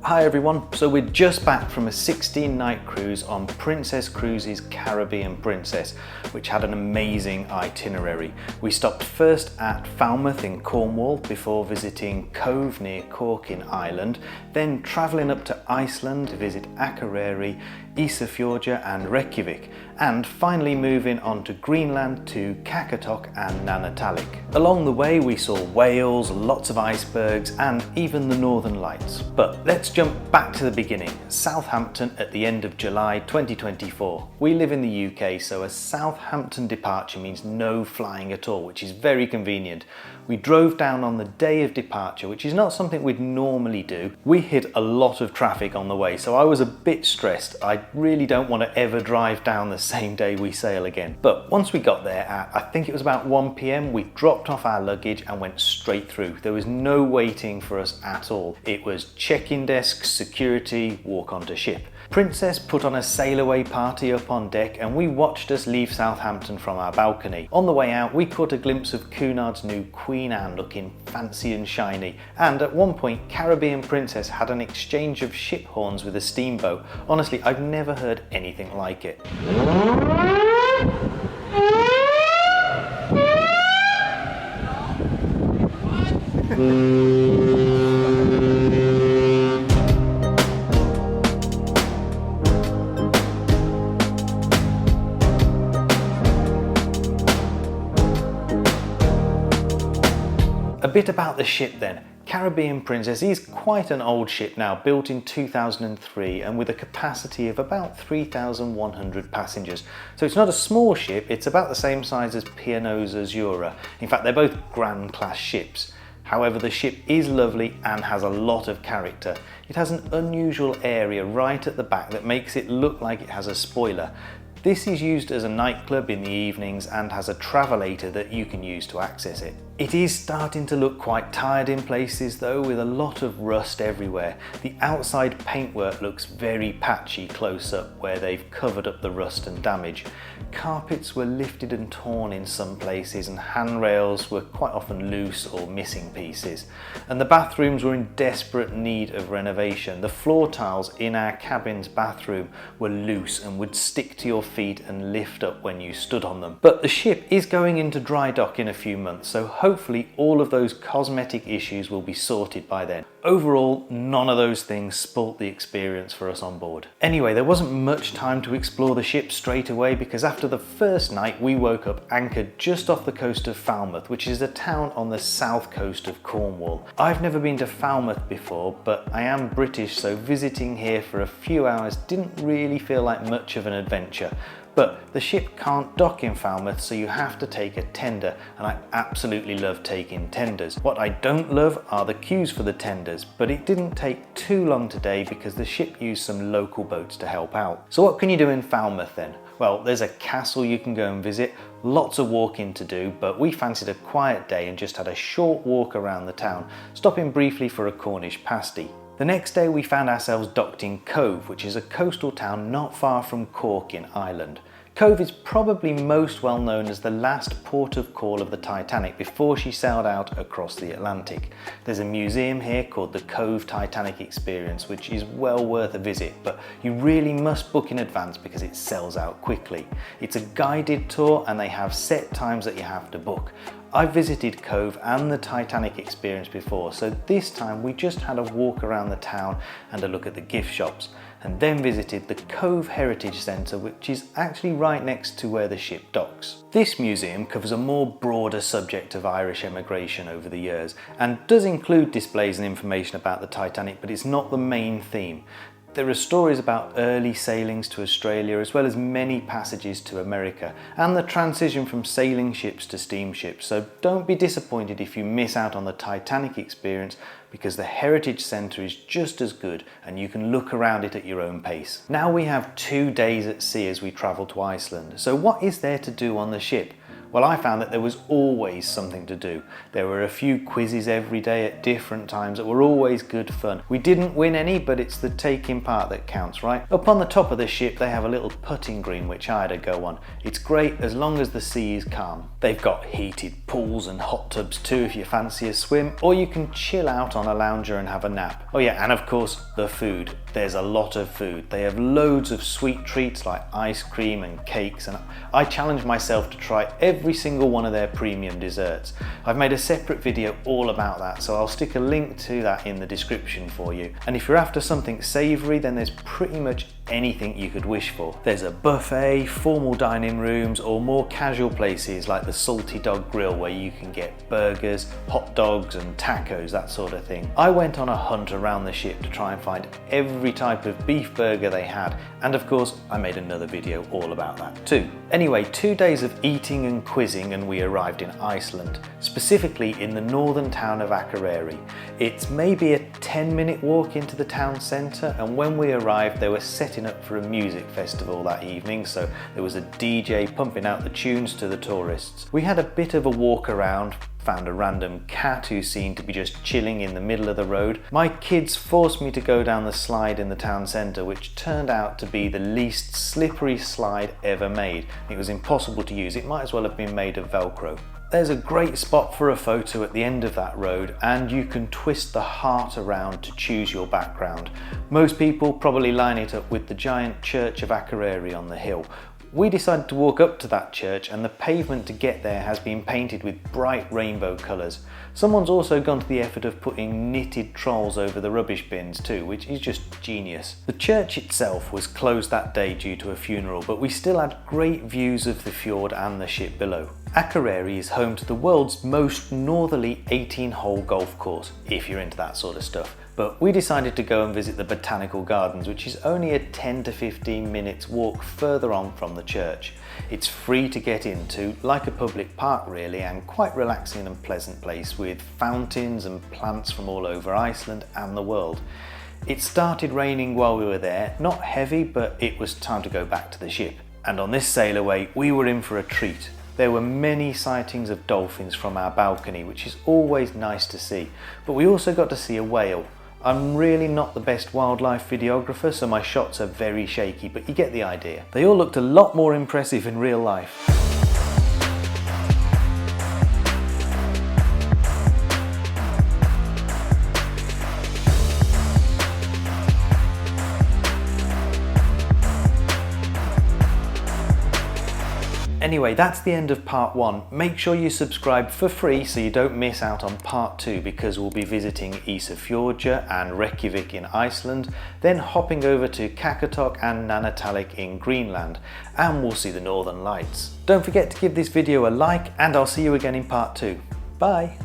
Hi everyone, so we're just back from a 16-night cruise on Princess Cruises Caribbean Princess, which had an amazing itinerary. We stopped first at Falmouth in Cornwall before visiting Cobh near Cork in Ireland, then travelling up to Iceland to visit Akureyri, Isafjordur and Reykjavik, and finally moving on to Greenland to Qaqortoq and Nanortalik. Along the way we saw whales, lots of icebergs and even the northern lights. But let's jump back to the beginning. Southampton at the end of July 2024. We live in the UK, so a Southampton departure means no flying at all, which is very convenient. We drove down on the day of departure, which is not something we'd normally do. We hit a lot of traffic on the way, so I was a bit stressed. I really don't want to ever drive down the same day we sail again. But once we got there at, I think it was about 1 PM, we dropped off our luggage and went straight through. There was no waiting for us at all. It was check-in desks, security, walk onto ship. Princess put on a sail away party up on deck and we watched us leave Southampton from our balcony. On the way out we caught a glimpse of Cunard's new Queen Anne looking fancy and shiny, and at one point Caribbean Princess had an exchange of ship horns with a steamboat. Honestly, I've never heard anything like it. A bit about the ship then. Caribbean Princess is quite an old ship now, built in 2003 and with a capacity of about 3,100 passengers. So it's not a small ship, it's about the same size as P&O's Azura. In fact, they're both Grand class ships. However, the ship is lovely and has a lot of character. It has an unusual area right at the back that makes it look like it has a spoiler. This is used as a nightclub in the evenings and has a travelator that you can use to access it. It is starting to look quite tired in places though, with a lot of rust everywhere. The outside paintwork looks very patchy close up where they've covered up the rust and damage. Carpets were lifted and torn in some places and handrails were quite often loose or missing pieces. And the bathrooms were in desperate need of renovation. The floor tiles in our cabin's bathroom were loose and would stick to your feet and lift up when you stood on them. But the ship is going into dry dock in a few months, so hopefully all of those cosmetic issues will be sorted by then. Overall, none of those things spoilt the experience for us on board. Anyway, there wasn't much time to explore the ship straight away because after the first night we woke up anchored just off the coast of Falmouth, which is a town on the south coast of Cornwall. I've never been to Falmouth before, but I am British, so visiting here for a few hours didn't really feel like much of an adventure. But the ship can't dock in Falmouth, so you have to take a tender, and I absolutely love taking tenders. What I don't love are the queues for the tenders, but it didn't take too long today because the ship used some local boats to help out. So what can you do in Falmouth then? Well, there's a castle you can go and visit, lots of walking to do, but we fancied a quiet day and just had a short walk around the town, stopping briefly for a Cornish pasty. The next day we found ourselves docked in Cobh, which is a coastal town not far from Cork in Ireland. Cobh is probably most well known as the last port of call of the Titanic before she sailed out across the Atlantic. There's a museum here called the Cobh Titanic Experience, which is well worth a visit, but you really must book in advance because it sells out quickly. It's a guided tour and they have set times that you have to book. I've visited Cobh and the Titanic Experience before, so this time we just had a walk around the town and a look at the gift shops, and then visited the Cobh Heritage Centre, which is actually right next to where the ship docks. This museum covers a more broader subject of Irish emigration over the years, and does include displays and information about the Titanic, but it's not the main theme. There are stories about early sailings to Australia as well as many passages to America and the transition from sailing ships to steamships, so don't be disappointed if you miss out on the Titanic experience because the Heritage Centre is just as good and you can look around it at your own pace. Now we have 2 days at sea as we travel to Iceland, so what is there to do on the ship? Well, I found that there was always something to do. There were a few quizzes every day at different times that were always good fun. We didn't win any, but it's the taking part that counts, right? Up on the top of the ship, they have a little putting green, which I had a go on. It's great as long as the sea is calm. They've got heated pools and hot tubs too if you fancy a swim, or you can chill out on a lounger and have a nap. Oh yeah, and of course, the food. There's a lot of food. They have loads of sweet treats like ice cream and cakes, and I challenged myself to try every single one of their premium desserts. I've made a separate video all about that, so I'll stick a link to that in the description for you. And if you're after something savoury, then there's pretty much anything you could wish for. There's a buffet, formal dining rooms, or more casual places like the Salty Dog Grill where you can get burgers, hot dogs and tacos, that sort of thing. I went on a hunt around the ship to try and find every type of beef burger they had, and of course I made another video all about that too. Anyway, 2 days of eating and quizzing and we arrived in Iceland, specifically in the northern town of Akureyri. It's maybe a 10-minute walk into the town centre, and when we arrived they were setting up for a music festival that evening, so there was a DJ pumping out the tunes to the tourists. We had a bit of a walk around, found a random cat who seemed to be just chilling in the middle of the road. My kids forced me to go down the slide in the town centre, which turned out to be the least slippery slide ever made. It was impossible to use, it might as well have been made of Velcro. There's a great spot for a photo at the end of that road, and you can twist the heart around to choose your background. Most people probably line it up with the giant church of Akureyri on the hill. We decided to walk up to that church, and the pavement to get there has been painted with bright rainbow colours. Someone's also gone to the effort of putting knitted trolls over the rubbish bins too, which is just genius. The church itself was closed that day due to a funeral, but we still had great views of the fjord and the ship below. Akureyri is home to the world's most northerly 18-hole golf course, if you're into that sort of stuff. But we decided to go and visit the Botanical Gardens, which is only a 10 to 15 minutes walk further on from the church. It's free to get into, like a public park really, and quite relaxing and pleasant place with fountains and plants from all over Iceland and the world. It started raining while we were there, not heavy, but it was time to go back to the ship. And on this sail away, we were in for a treat. There were many sightings of dolphins from our balcony, which is always nice to see, but we also got to see a whale. I'm really not the best wildlife videographer, so my shots are very shaky, but you get the idea. They all looked a lot more impressive in real life. Anyway, that's the end of part 1. Make sure you subscribe for free so you don't miss out on part 2, because we'll be visiting Isafjordur and Reykjavik in Iceland, then hopping over to Qaqortoq and Nanortalik in Greenland, and we'll see the Northern Lights. Don't forget to give this video a like, and I'll see you again in part 2. Bye!